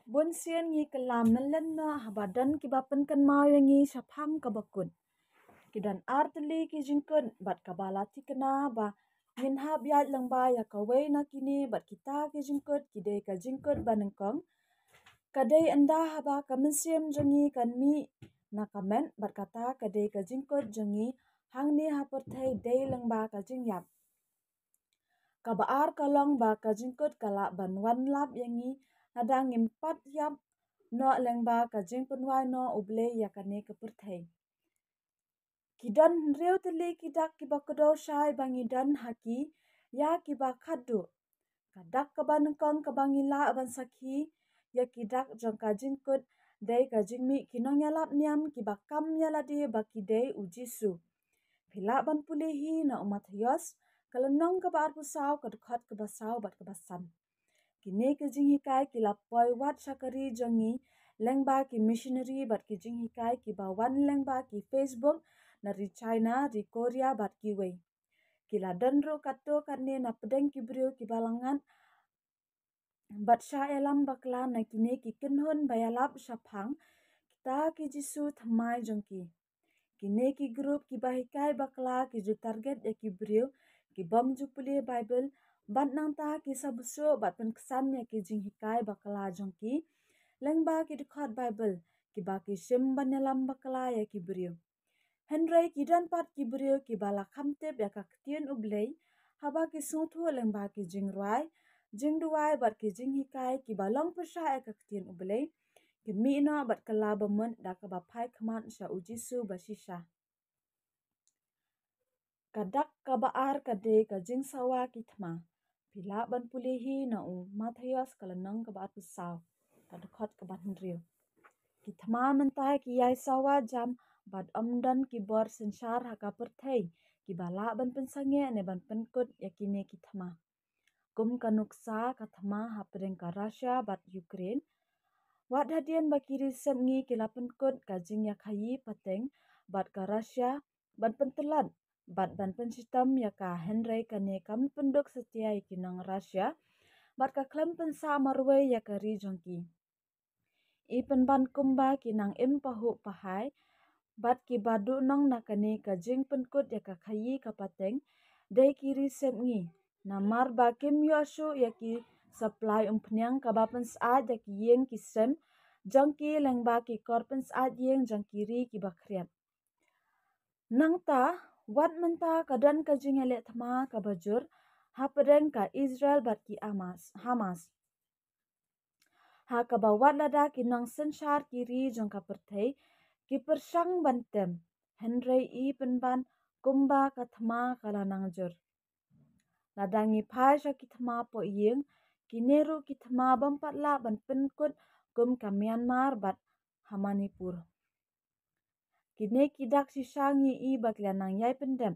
Bun sian ngi kelam nalen na habadan ki bapen kan mau yang ngi shaphang ka bakun. Kidan artli ki jingkun bat kabalati kena ba min hab yat lang ba ya kawai na kini bat kita ki jingkut kidai ka jingkut banengkong. Kadai anda haba kamensiam jongi kan mi na kamen bat kata kadai ka jingkut jongi hang ni haperthai dai lang ba ka jingyap. Kabaar kalong ba ka jingkut kala ban wan lap yangi hadang impat yap no lang ba ka jingpun wai no uble ya kane keperthai. Kidan riu teli kidak kiba kedo syai bangidan haki ya kiba khadu. Kadak kabanengkong kabangila aban sakhi ya kidak jangka jingkut dai ka jingmi kinong yalap niam kiba kam yaladi bakidai ujisu. Pila ban pulihi na umat hios kalenong kabaar pusaw kadukhat kabasaw bat kabasan. Kini kijing hikai kilapoi wat syakari jongi lengba ki missionary bat kijing hikai kiba wan lengba ki Facebook na ri China ri Korea bat kiwei. Kila danro kato karne na pedeng kibriu kibalangan bat sya elam bakla na kini ki kinhun bayalap syapang kita ki jisu thamai jongki. Kini ki grup ki bahikai bakla ki ju target ya kibriu ki bom ju puli Bible bat nang ta ki sabusu bat penkesan ya ki jing hikai bakla jongki. Lengba ki dukhat Bible ki baki sim banyalam bakla ya kibriu. Henry kidan pat kibriu ki bala khamtep ya ka ketien ublei haba ki suthu lengba ki jingruai jingduai bat ki jing hikai ki balong persya ya ka ketien ublei ki mi'no bat kala bamun da ka bapai khaman sya ujisu basisha. Kadak kabaar kade ka jing sawa ki thma pila ban pulihi na u Matthias kalanang kabaar pusaw kadukhat kaban riu. Ki thma mentai ki yai sawa jam bat amdan ki bor sensar haka perthai ki bala ban pensange ne ban penkut yakine ki thma. Kum kanuksa ka thma hapring ka Russia bat Ukraine. Wat hadian bakiri semngi ki lapenkut ka jing yakhayi pateng bat ka Russia ban pentelat bat ban pensitam ya ka Henry kane kam penduk setia ikinang Russia bat ka klam pensa marway ya ka ri jongki. Ipen ban kumba kinang im pahu pahai bat ki badu nong nakane ka jing penkut ya ka khayi ka pateng dai kiri semngi na mar ba kim yoshu ya ki supply umpnyang ka bapen saat ya ki yeng ki sem jongki lengba ki korpen saat yeng jongki ri ki bakriat. Nang ta wat menta kadan ka jing ele thma ka bajur hapren ka Israel bat ki Hamas. Ha ka bawat lada kinang sensar kiri jongka perthai ki persang bantem Henry I penban kumba ka thma kala nangjur. Ladangi phai sya ki thma po yeng kineru ki thma bampatla ban penkut kum ka Myanmar bat Hamanipur. Kine kidak sisangi I bakla nang yai pendem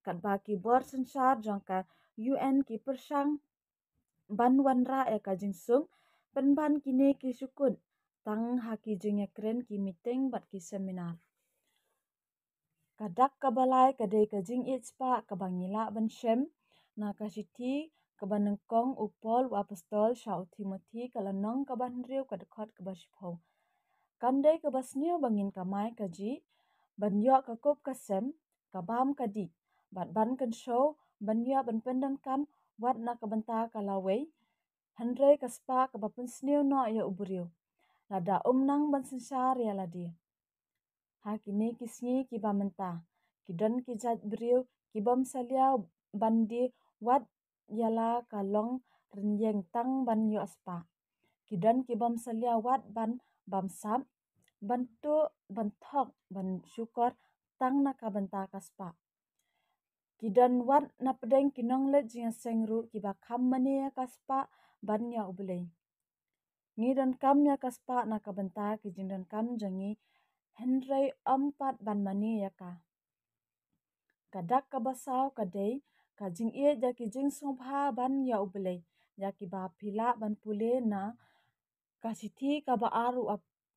kat baki bor sensar jongka UN ki persang ban wanra ya ka jingsung penban kine ki sukut tang haki jing yakren ki meeting bat ki seminar. Kadak kabalai kadai ka jing itspa kabangila ban shem na kasiti kabanengkong upol wa apostol Shaw Timothy kalanong kabanriu kadukhat kabashipho. Kamdai kabasniu bangin kamai kaji banyo kakup kasem kabam kadi bat ban kan show banyo ban pendan kam wat na kabanta kalawai Henry kaspa kabapen sniu no ya uburiu. Lada umnang ban sensar ya ladi. Hakini kisngi kiba menta. Kidan kijat beriu kibam saliau bandi wat yala kalong renyeng tang ban yu aspa. Kidan kibam saliau wat ban bamsap bantu banthok ban syukor tang naka banta kaspa. Kidan wat na pedeng kinong let jinga sengru kiba kam mani ya kaspa ban ya ubelei. Ngidan kam ya kaspa naka banta kijindan kam jangi Henry empat ban mani ya ka. Kadak kabasaw kadai kajing ie ja kijing sobha ban ya ubelei ya kiba pila ban pule na kasiti kaba aru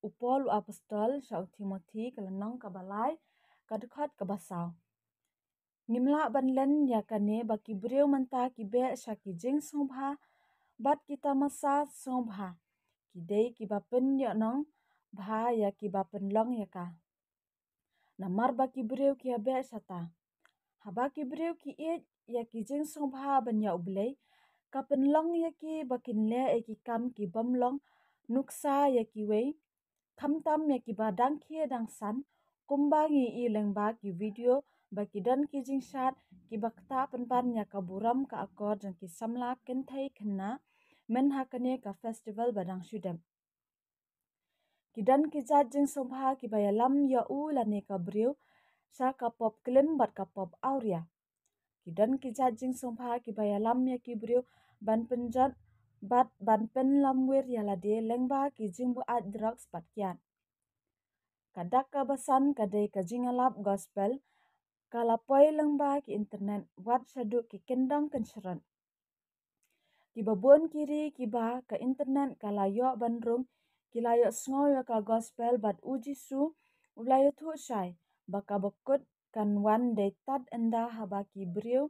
upol apostol Shaw Timothy kalanong kabalai kadukhat kabasaw. Ngimla ban len ya kane baki beriu menta kibe sya kijing sobha bat kita masa sobha kidei ki bapen ya nong bha ya ki bapen long ya ka. Namar ba ki breu ki abe sata. Haba ki breu ki it ya ki jing song bha ban ya ublei. Kapen long ya ki bakin le e ki kam ki bam long nuksa ya ki wei. Kam tam ya ki badang ki dang san. Kumbangi i leng ba ki video baki dan ki jing shat ki bakta pan ya ka buram ka akor jang ki samla ken thai khenna men hakane ka festival badang shudem. Kidan ki jat jing sombha ki bayalam ya u lane ka breu sa ka pop klim bat ka pop auria. Kidan ki jat jing sombha ki bayalam ya ki breu ban penjat bat ban pen lamwir ya lade lengba ki jing bu at drugs bat kian. Kadak ka basan kadai ka jing alap gospel kalapoi lengba ki internet wat shadu ki kendang kenseran. Ki babon kiri ki ba ka internet kalayo bandrung ki layo sngoy ka gospel bat uji su ulayo thu shai baka bakut kan wan day tat enda haba ki breu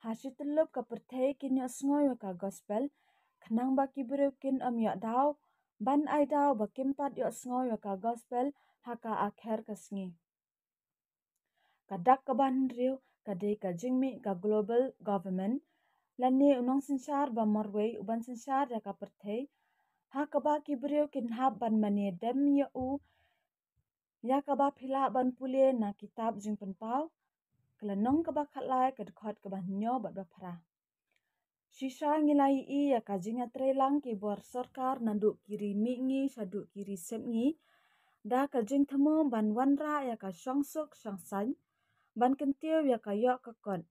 hasitulup ka perthei kin ya sngoy ka gospel kenang ba ki breu kin ya daw ban ai daw ba kimpat ya sngoy ka gospel haka akher ka sngi. Kadak ka ban riu kadai ka jingmi ka global government lani unong sinsar ba morway uban sinsar ya ka perthei haka ba ki breu kin hap ban mane dem ya u ya ka ba phila ban pule na kitab jing penpau kelanong ka ba khatlai ka dkhot ka ba nyo bat ba phra. Sisa ngilai i ya ka jinga trelang ki bor sarkar nandu kiri mi ngi sadu kiri sep ngi da ka jing thamo ban wanra ya ka songsuk songsan ban kentiu ya ka yo ka kon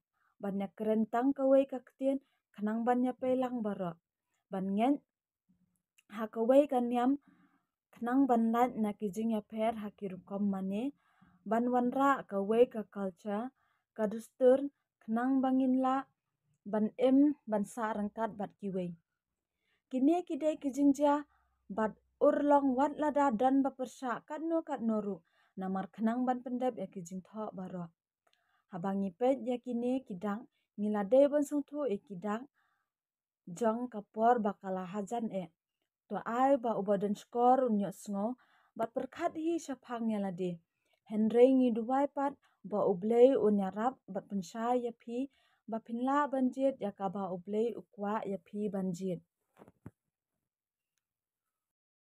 ban ya kerentang ka wei ka ktien kenang ban ya pelang baro ban ngen ha ka wei ka nyam kenang ban lat na ki jing ya per ha ki rukom mane ban wanra ka wei ka culture ka dustur kenang bangin la ban ban sa rangkat bat ki wei. Kini kidei ki jing ja bat urlong wat lada dan ba persa kat no ru namar kenang ban pendep ya ki jing tho baro. Habangi pet ya kini kidang ngilade ban song thu e kidang jong kapor bakala hajan e. To ai ba ubadan skor unyo sngo bat perkhat hi shaphang ya lade. Henry ngi duwai pat ba ublei unyarap bat pensha ya phi ba pinla banjit ya ka ba ublei ukwa ya phi banjit.